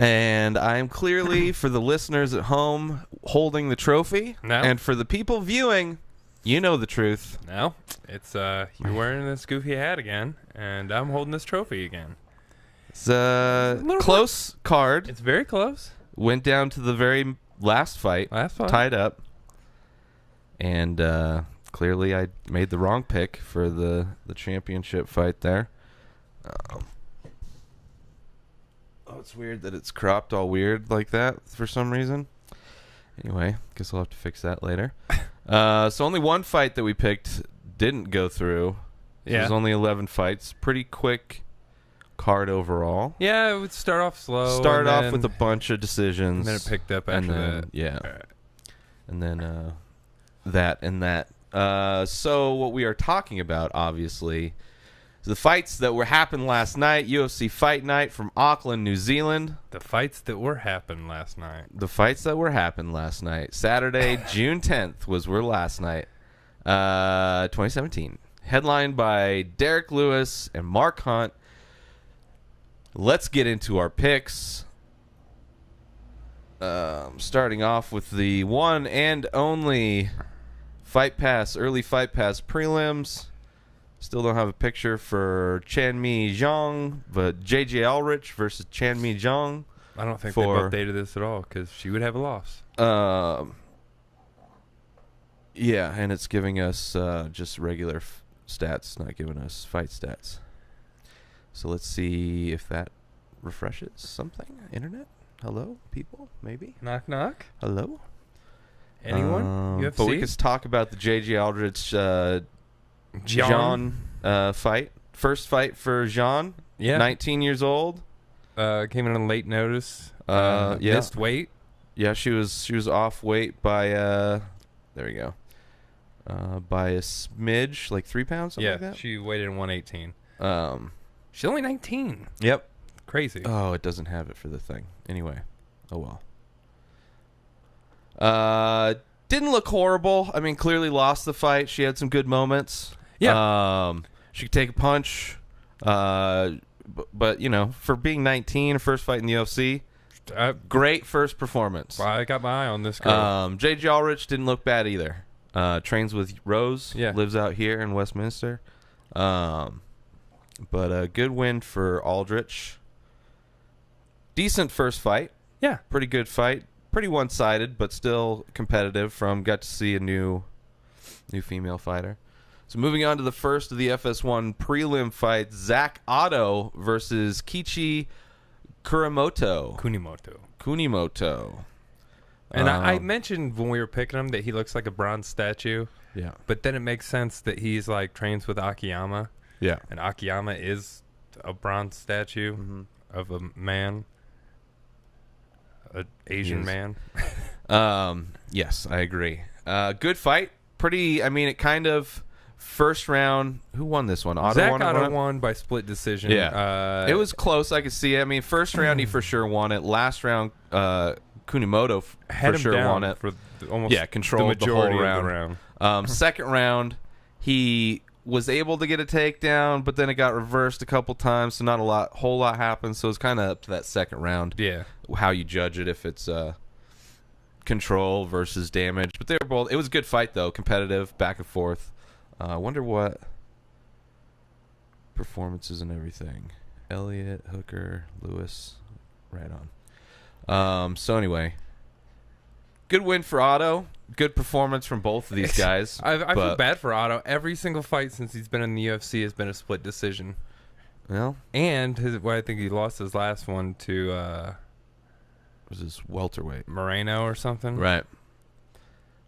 And I'm clearly, for the listeners at home, holding the trophy. No. And for the people viewing, you know the truth. No, it's you're wearing this goofy hat again, and I'm holding this trophy again. It's a close card. It's very close. Went down to the very last fight. Tied up. And clearly I made the wrong pick for the championship fight there. It's weird that it's cropped all weird like that for some reason. Anyway, guess I'll have to fix that later. So only one fight that we picked didn't go through. Yeah. It was only 11 fights. Pretty quick card overall. Yeah, it would start off slow. Start off with a bunch of decisions. And then it picked up after that. Yeah. Right. And then that and that. So what we are talking about, obviously, is the fights that happened last night. UFC Fight Night from Auckland, New Zealand. The fights that happened last night. The fights that happened last night. Saturday, June 10th was last night. 2017. Headlined by Derek Lewis and Mark Hunt. Let's get into our picks. Starting off with the one and only early Fight Pass prelims. Still don't have a picture for Chanmi Zhang, but JJ Ulrich versus Chanmi Zhang. I don't think they've updated this at all because she would have a loss. Yeah, and it's giving us just regular stats, not giving us fight stats. So let's see if that refreshes something. Internet? Hello, people? Maybe? Knock, knock. Hello? Anyone? UFC? But we could talk about the JJ Aldrich Jean fight. First fight for Jean. Yeah. 19 years old. Came in on late notice. Yeah. Missed weight. Yeah, she was off weight by there we go. By a smidge, like 3 pounds, something like that. She weighed in 118. She's only 19. Yep. Crazy. Oh, it doesn't have it for the thing. Anyway. Oh well. Didn't look horrible. I mean, clearly lost the fight. She had some good moments. Yeah. She could take a punch. But you know, for being 19, first fight in the UFC, great first performance. Well, I got my eye on this girl. JJ Ulrich didn't look bad either. Trains with Rose. Yeah. Lives out here in Westminster. But a good win for Aldrich. Decent first fight. Yeah. Pretty good fight. Pretty one-sided, but still competitive. Got to see a new female fighter. So moving on to the first of the FS1 prelim fights, Zach Otto versus Kichi Kunimoto. And I mentioned when we were picking him that he looks like a bronze statue. Yeah. But then it makes sense that he's like trains with Akiyama. Yeah. And Akiyama is a bronze statue of a man. An Asian man. Yes, I agree. Good fight. Pretty, I mean, it kind of first round. Who won this one? Zach Otto won by split decision. Yeah. It was close. I could see it. I mean, first round he for sure won it. Last round, Kunimoto for sure won it. For almost controlled the majority whole of the round. Second round, he was able to get a takedown, but then it got reversed a couple times, so not a whole lot happened. So it's kind of up to that second round. Yeah. How you judge it, if it's control versus damage. But they were both. It was a good fight though, competitive, back and forth. I wonder what performances and everything. Elliott, Hooker, Lewis, right on. So anyway, good win for Otto. Good performance from both of these guys. I feel bad for Otto. Every single fight since he's been in the UFC has been a split decision. Well, and I think he lost his last one to was his welterweight Moreno or something. Right.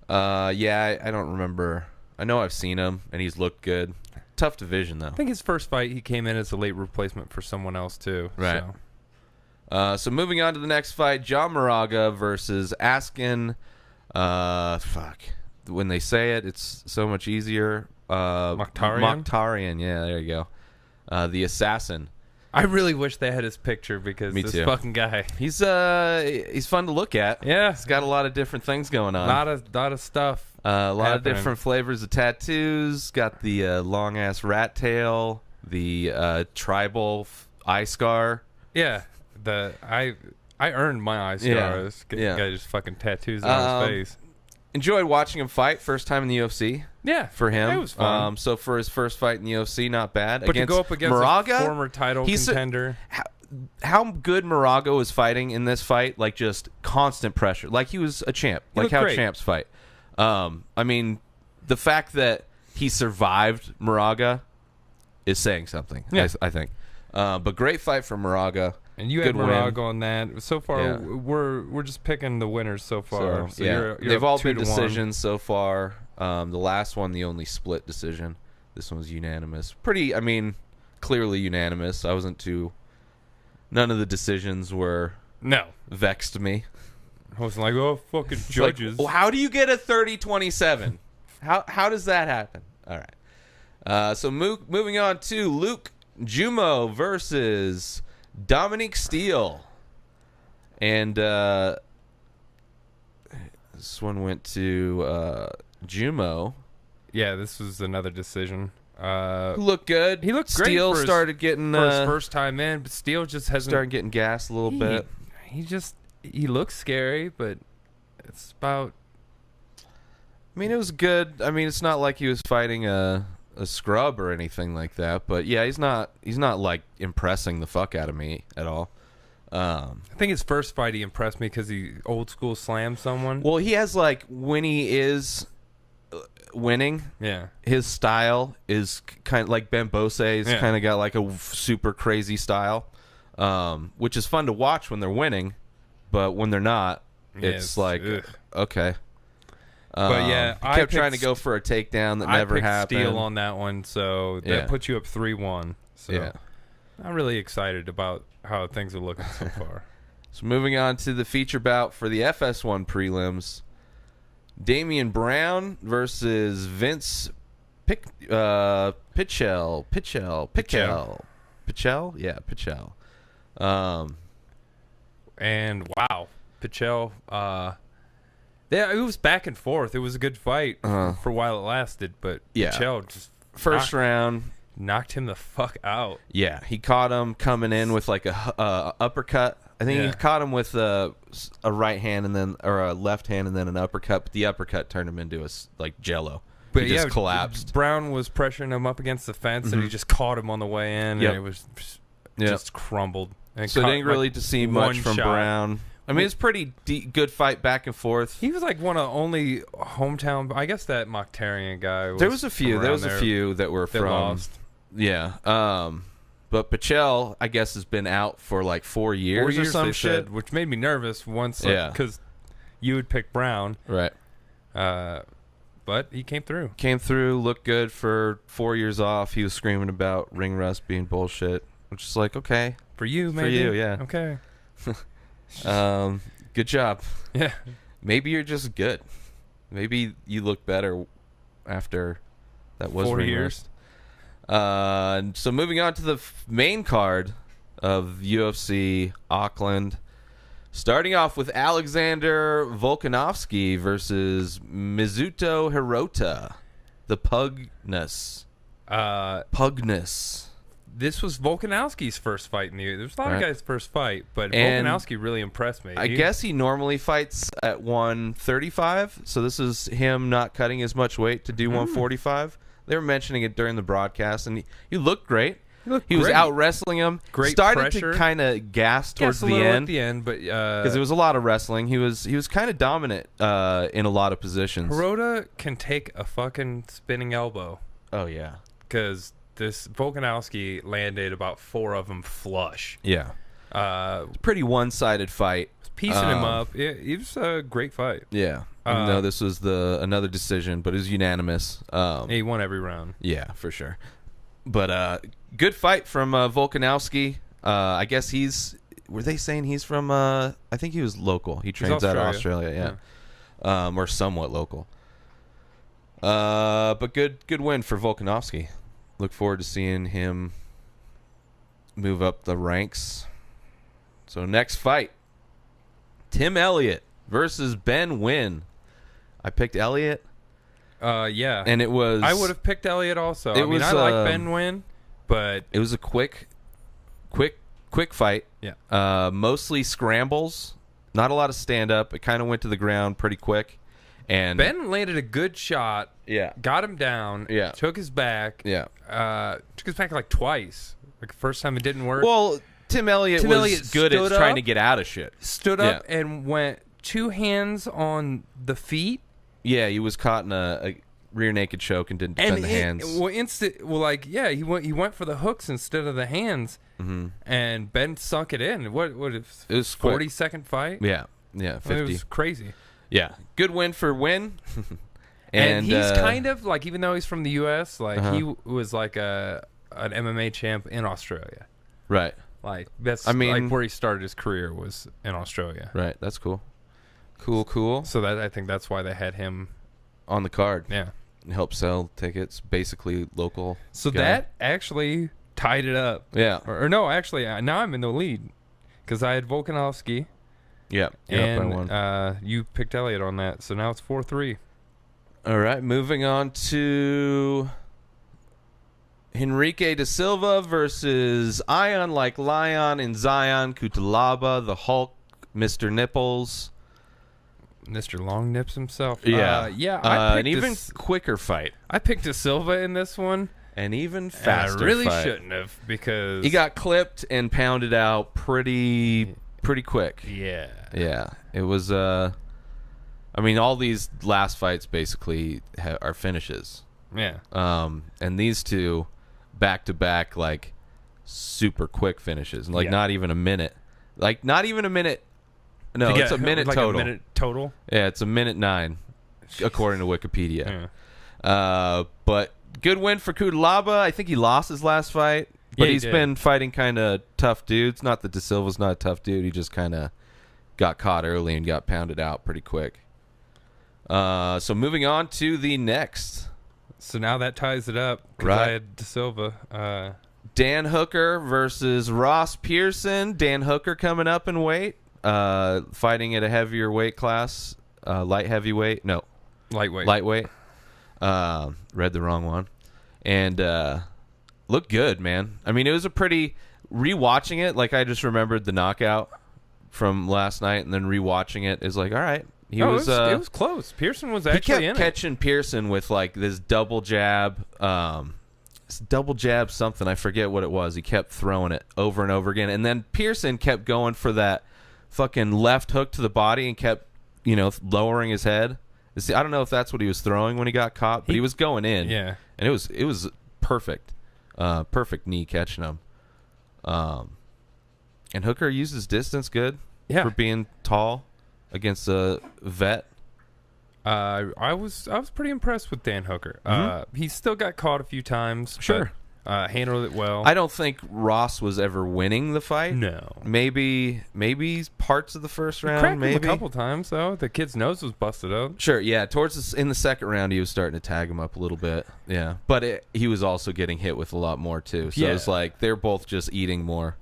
Yeah, I don't remember. I know I've seen him and he's looked good. Tough division though. I think his first fight he came in as a late replacement for someone else too. Right. So moving on to the next fight, John Moraga versus Askin. When they say it, it's so much easier. Mokhtarian. Yeah, there you go. The assassin. I really wish they had his picture because this fucking guy. He's fun to look at. Yeah, he's got a lot of different things going on. Lot of stuff. A lot of different flavors of tattoos. Got the long ass rat tail. The tribal eye scar. Yeah, I I earned my eye scars. Guy just fucking tattoos it on his face. Enjoyed watching him fight. First time in the UFC. Yeah, for him. It was fun. So for his first fight in the UFC, not bad. But to go up against Moraga, a former title contender. How good Moraga was fighting in this fight, like just constant pressure. Like he was a champ. Like how champs fight. I mean, the fact that he survived Moraga is saying something, I think. But great fight from Moraga. And you had Moraga on that. So far, we're just picking the winners so far. So you're they've all been decisions so far. The last one, the only split decision. This one was unanimous. Pretty, I mean, clearly unanimous. I wasn't too... None of the decisions were... Vexed me. I wasn't like, oh, fucking judges. Like, well, how do you get a 30-27? How does that happen? All right. So moving on to Luke Jumo versus Dominique Steele. And this one went to Jumo. Yeah, this was another decision. Looked good. He looked great. Steele started getting for his first time in, but Steele just hasn't started getting gassed a little bit. He looks scary, but it's about. I mean, it was good. I mean, it's not like he was fighting a scrub or anything like that. But yeah, he's not like impressing the fuck out of me at all. I think his first fight he impressed me because he old school slammed someone. Well, he has like when he is winning, his style is kind of like Ben Bose's kind of got like a super crazy style, which is fun to watch when they're winning, but when they're not, it's like okay. But yeah, I kept trying to go for a takedown that never happened. Steele on that one, so that puts you up 3-1. So I'm really excited about how things are looking so far. So moving on to the feature bout for the FS1 prelims. Damian Brown versus Vince Pichel. Yeah, Pichel. And wow, Pichel. Yeah, it was back and forth. It was a good fight for a while it lasted, but Pichel just first round knocked him the fuck out. Yeah, he caught him coming in with like a uppercut. I think he caught him with a right hand or a left hand and then an uppercut. But the uppercut turned him into like jello. But he just collapsed. Brown was pressuring him up against the fence, and he just caught him on the way in, and it was just crumbled. And so didn't really see much from Brown. I mean, it's pretty good fight back and forth. He was like one of the only hometown. I guess that Mokhtarian guy. There was a few. There was a few that were from. Lost. Yeah. But Pichel, I guess, has been out for like 4 years or some shit. Which made me nervous once, because you would pick Brown. Right. But he came through. Looked good for 4 years off. He was screaming about ring rust being bullshit, which is like, okay. For you, maybe. For you, yeah. Okay. Good job. Yeah. Maybe you're just good. Maybe you look better after that was 4 ring years. rust. So moving on to the main card of UFC Auckland, starting off with Alexander Volkanovski versus Mizuto Hirota, the Pugnus. This was Volkanovski's first fight in the year. There's a lot of guys' first fight, but Volkanovski really impressed me. I guess he normally fights at 135, so this is him not cutting as much weight to do 145. They were mentioning it during the broadcast, and he looked great. He was out wrestling him. Started pressure. To kind of gas towards the end. At the end, but because it was a lot of wrestling. He was kind of dominant in a lot of positions. Hirota can take a fucking spinning elbow. Oh yeah, because this Volkanovski landed about 4 of them flush. Yeah, pretty one-sided fight. Piecing him up. It was a great fight. Yeah. No, this was another decision, but it was unanimous. He won every round. Yeah, for sure. But good fight from Volkanovski. I guess were they saying he's from, I think he was local. He trains out of Australia, yeah. Or somewhat local. But good win for Volkanovski. Look forward to seeing him move up the ranks. So next fight, Tim Elliott versus Ben Wynn. I picked Elliott. Yeah. And it was... I would have picked Elliott also. I like Ben Wynn, but... It was a quick quick fight. Yeah. Mostly scrambles. Not a lot of stand-up. It kind of went to the ground pretty quick. And Ben landed a good shot. Yeah. Got him down. Yeah. Took his back. Yeah. Took his back like twice. Like the first time it didn't work. Well, Tim Elliott was good at trying to get out of shit. Stood up and went 2 hands on the feet. Yeah, he was caught in a rear naked choke and didn't defend the hands. He went for the hooks instead of the hands. Mm-hmm. And Ben sunk it in. What it was 40-second fight? Yeah. Yeah, 50. It was crazy. Yeah. Good win for Win. and he's kind of like, even though he's from the US, like he was like an MMA champ in Australia. Right. Like that's like where he started his career was in Australia. Right. That's cool. Cool. So I think that's why they had him on the card. Yeah. Help sell tickets, basically local. So that actually tied it up. Yeah. Or no, actually, now I'm in the lead because I had Volkanovski. Yeah. And you picked Elliott on that, so now it's 4-3. All right, moving on to Henrique da Silva versus Ion like Lion and Zion Kutalaba, the Hulk, Mr. Nipples. Mr. Long Nips himself. Yeah. I an even quicker fight. I picked Da Silva in this one. An even faster I really fight. shouldn't have because he got clipped and pounded out pretty quick. Yeah. Yeah. It was, I mean, all these last fights basically are finishes. Yeah. And these two back-to-back, like, super quick finishes. Like, not even a minute. Like, not even a minute. No, it's a minute like total. A minute total? Yeah, it's a minute 9, according to Wikipedia. Yeah. But good win for Kutalaba. I think he lost his last fight. But he's been fighting kind of tough dudes. Not that Da Silva's not a tough dude. He just kind of got caught early and got pounded out pretty quick. So moving on to the next. So now that ties it up. Right. I had Da Silva. Dan Hooker versus Ross Pearson. Dan Hooker coming up in weight. Fighting at a heavier weight class. Light heavyweight. No. Lightweight. Read the wrong one. And looked good, man. I mean, it was a pretty... Rewatching it, like I just remembered the knockout from last night, and then rewatching it is like, all right. It was close. Pearson was actually in it. He kept catching Pearson with like this double jab, something. I forget what it was. He kept throwing it over and over again, and then Pearson kept going for that fucking left hook to the body and kept, lowering his head. I don't know if that's what he was throwing when he got caught, but he was going in. Yeah, and it was perfect, perfect knee catching him. And Hooker used his distance good for being tall against a vet. I was pretty impressed with Dan Hooker. He still got caught a few times. Sure. But, handled it well. I don't think Ross was ever winning the fight. No. Maybe parts of the first round. Cracked maybe him a couple times though. The kid's nose was busted up. Sure. Yeah. In the second round, he was starting to tag him up a little bit. Yeah. But he was also getting hit with a lot more too. So it's like they're both just eating more.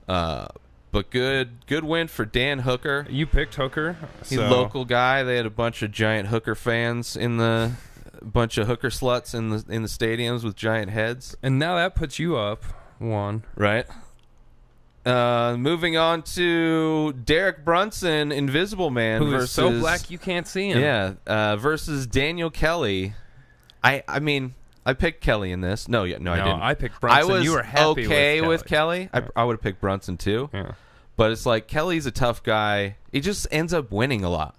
But good win for Dan Hooker. You picked Hooker. He's a local guy. They had a bunch of giant Hooker fans bunch of Hooker sluts in the stadiums with giant heads. And now that puts you up 1. Right. Moving on to Derek Brunson, Invisible Man, who is so black you can't see him. Yeah. Versus Daniel Kelly. I mean, I picked Kelly in this. No, I didn't. I picked Brunson. I was you were happy with Kelly. I would have picked Brunson too. Yeah. But it's like Kelly's a tough guy. He just ends up winning a lot.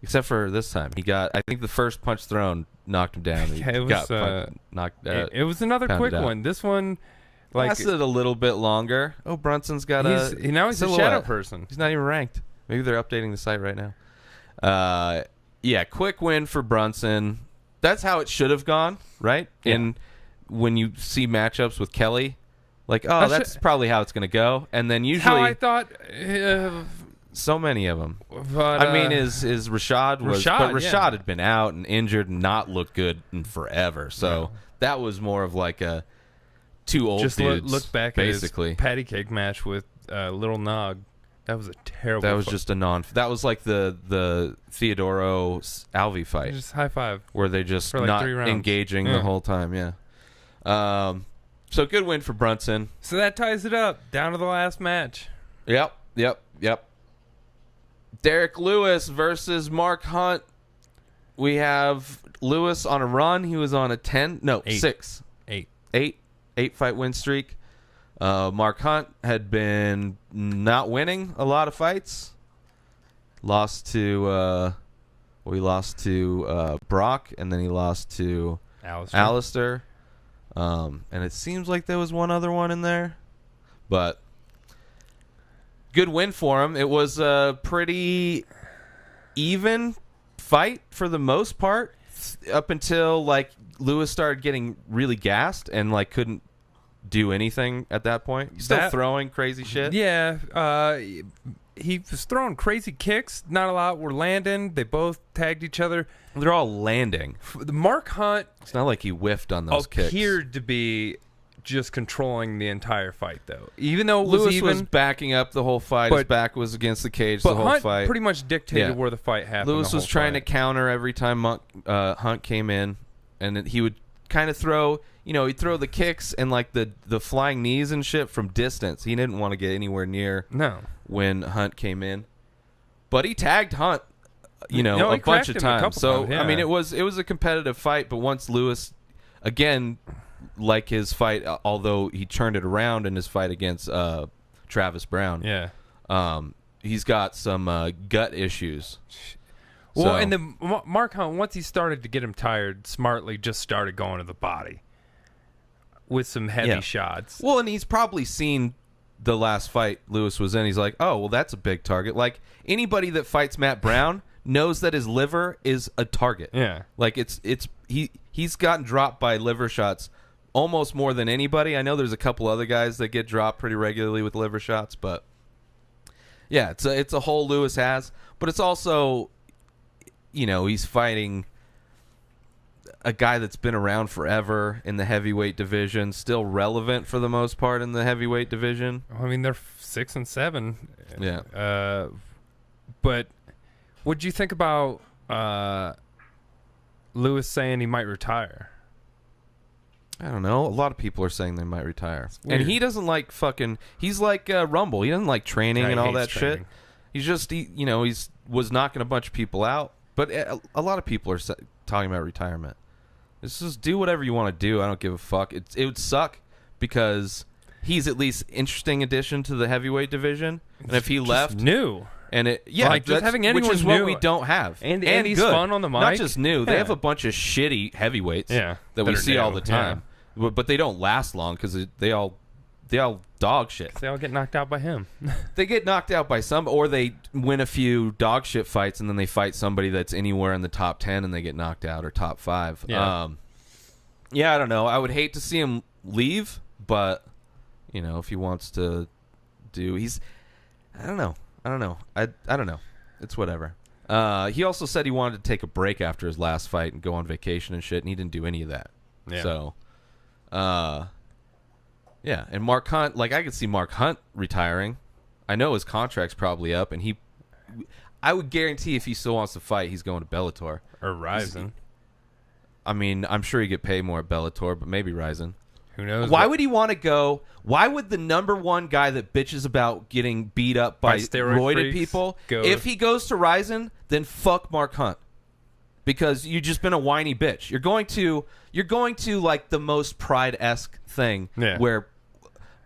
Except for this time. I think the first punch thrown knocked him down. It was another quick one. This one lasted a little bit longer. Oh, Brunson's got now he's a shadow person. He's not even ranked. Maybe they're updating the site right now. Quick win for Brunson. That's how it should have gone, right? Yeah. And when you see matchups with Kelly, like, that's probably how it's going to go. And then usually... How I thought... so many of them. But, I mean, is Rashad was... But Rashad had been out and injured and not looked good in forever. So that was more of like a two old dudes. Just look back basically. At his patty cake match with Little Nog. That was a terrible... That was just a That was like the Theodoro Alvey fight. Just high five. Where they just not engaging the whole time, So good win for Brunson. So that ties it up. Down to the last match. Yep. Derek Lewis versus Mark Hunt. We have Lewis on a run. He was on a 8 fight win streak. Mark Hunt had been not winning a lot of fights. Lost to Brock, and then he lost to Alistair. And it seems like there was one other one in there, but good win for him. It was a pretty even fight for the most part, up until like Lewis started getting really gassed and like couldn't do anything at that point. He's still throwing crazy shit. Yeah, he was throwing crazy kicks. Not a lot were landing. They both tagged each other. They're all landing. The Mark Hunt, it's not like he whiffed on those kicks. Appeared to be just controlling the entire fight, though. Even though Lewis was backing up the whole fight. His back was against the cage the whole Hunt fight. Pretty much dictated where the fight happened. Lewis was trying to counter every time Hunt came in, and he would kind of throw, he'd throw the kicks and like the flying knees and shit from distance. He didn't want to get anywhere near when Hunt came in. But he tagged Hunt, a bunch of times. So, I mean, it was a competitive fight, but once Lewis, again, like his fight, although he turned it around in his fight against Travis Brown. Yeah. He's got some gut issues. Well, and then Mark Hunt, once he started to get him tired, smartly just started going to the body with some heavy shots. Well, and he's probably seen the last fight Lewis was in. He's like, oh, well, that's a big target. Like, anybody that fights Matt Brown knows that his liver is a target. Yeah. Like, he's gotten dropped by liver shots almost more than anybody. I know there's a couple other guys that get dropped pretty regularly with liver shots, but yeah, it's a hole Lewis has. But it's also, he's fighting a guy that's been around forever in the heavyweight division, still relevant for the most part in the heavyweight division. I mean, they're 6 and 7. Yeah. But what'd you think about Lewis saying he might retire? I don't know. A lot of people are saying they might retire. And he doesn't like he's like Rumble. He doesn't like training and all that shit. He's just, he was knocking a bunch of people out. But a lot of people are talking about retirement. It's just do whatever you want to do. I don't give a fuck. It would suck because he's at least interesting addition to the heavyweight division. And if he left, new. And just having anyone which is new. What we don't have. And he's good. Fun on the mic. Not just new. They have a bunch of shitty heavyweights that we see all the time. Yeah. But they don't last long because they all dog shit. They all get knocked out by him. They get knocked out by some, or they win a few dog shit fights and then they fight somebody that's anywhere in the top 10 and they get knocked out, or top 5. Yeah. I don't know. I would hate to see him leave, but if he wants to do, I don't know. I don't know. It's whatever. He also said he wanted to take a break after his last fight and go on vacation and shit, and he didn't do any of that. Yeah. So, yeah. And Mark Hunt, like, I could see Mark Hunt retiring. I know his contract's probably up, and I would guarantee if he still wants to fight, he's going to Bellator. Or Ryzen. I mean, I'm sure he get paid more at Bellator, but maybe Ryzen. Who knows? Why would he want to go? Why would the number one guy that bitches about getting beat up by roided people, if he goes to Ryzen, then fuck Mark Hunt, because you've just been a whiny bitch. You're going to like the most Pride-esque thing, where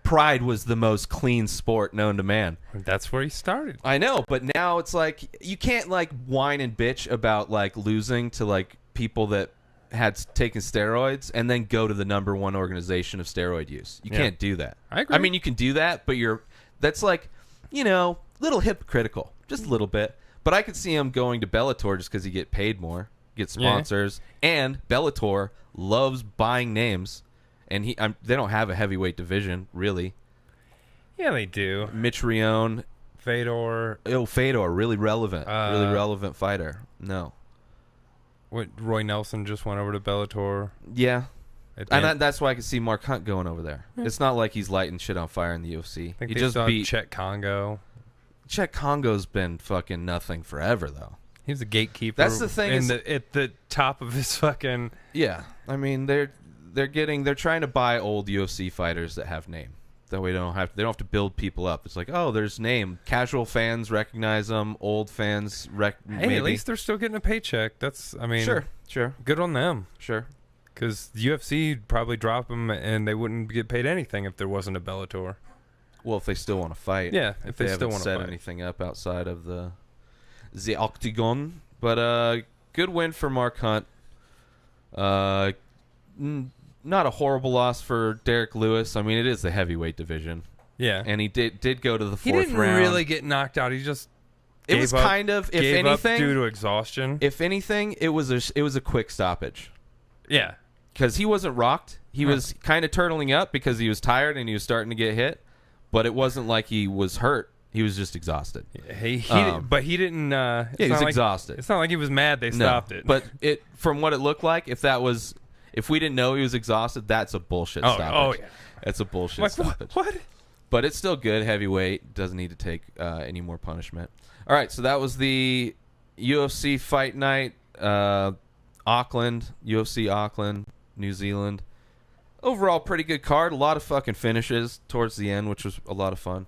Pride was the most clean sport known to man. That's where he started. I know, but now it's like you can't like whine and bitch about like losing to like people that had taken steroids and then go to the number one organization of steroid use. You can't do that. I agree. I mean, you can do that, but that's like, little hypocritical, just a little bit. But I could see him going to Bellator just because he get paid more, get sponsors, and Bellator loves buying names, and they don't have a heavyweight division really. Yeah, they do. Mitch Rion, Fedor. Oh, Fedor, really relevant fighter. No. What, Roy Nelson just went over to Bellator. Yeah. And that's why I can see Mark Hunt going over there. Yeah. It's not like he's lighting shit on fire in the UFC. He just beat Chet Congo. Chet Congo's been fucking nothing forever, though. He's a gatekeeper. That's the thing. At the top of his fucking... Yeah. I mean, they're trying to buy old UFC fighters that have name. That way they don't have to build people up. It's like, oh, there's name. Casual fans recognize them. Old fans maybe. At least they're still getting a paycheck. That's, I mean, sure, good on them. Sure. Because the UFC would probably drop them, and they wouldn't get paid anything if there wasn't a Bellator. Well, if they still want to fight. Yeah, if they still want to fight. Set anything up outside of the octagon. But good win for Mark Hunt. Not a horrible loss for Derek Lewis. I mean, it is the heavyweight division. Yeah. And he did go to the fourth round. He didn't really get knocked out. He just it was kind of, if anything, due to exhaustion. If anything, it was a quick stoppage. Yeah. Because he wasn't rocked. He was kind of turtling up because he was tired and he was starting to get hit. But it wasn't like he was hurt. He was just exhausted. But he didn't. He was exhausted. It's not like he was mad they stopped it. But from what it looked like, if we didn't know he was exhausted, that's a bullshit stoppage. Oh yeah, that's a bullshit stoppage. What? But it's still good. Heavyweight doesn't need to take any more punishment. All right, so that was the UFC Fight Night, Auckland, UFC Auckland, New Zealand. Overall, pretty good card. A lot of fucking finishes towards the end, which was a lot of fun.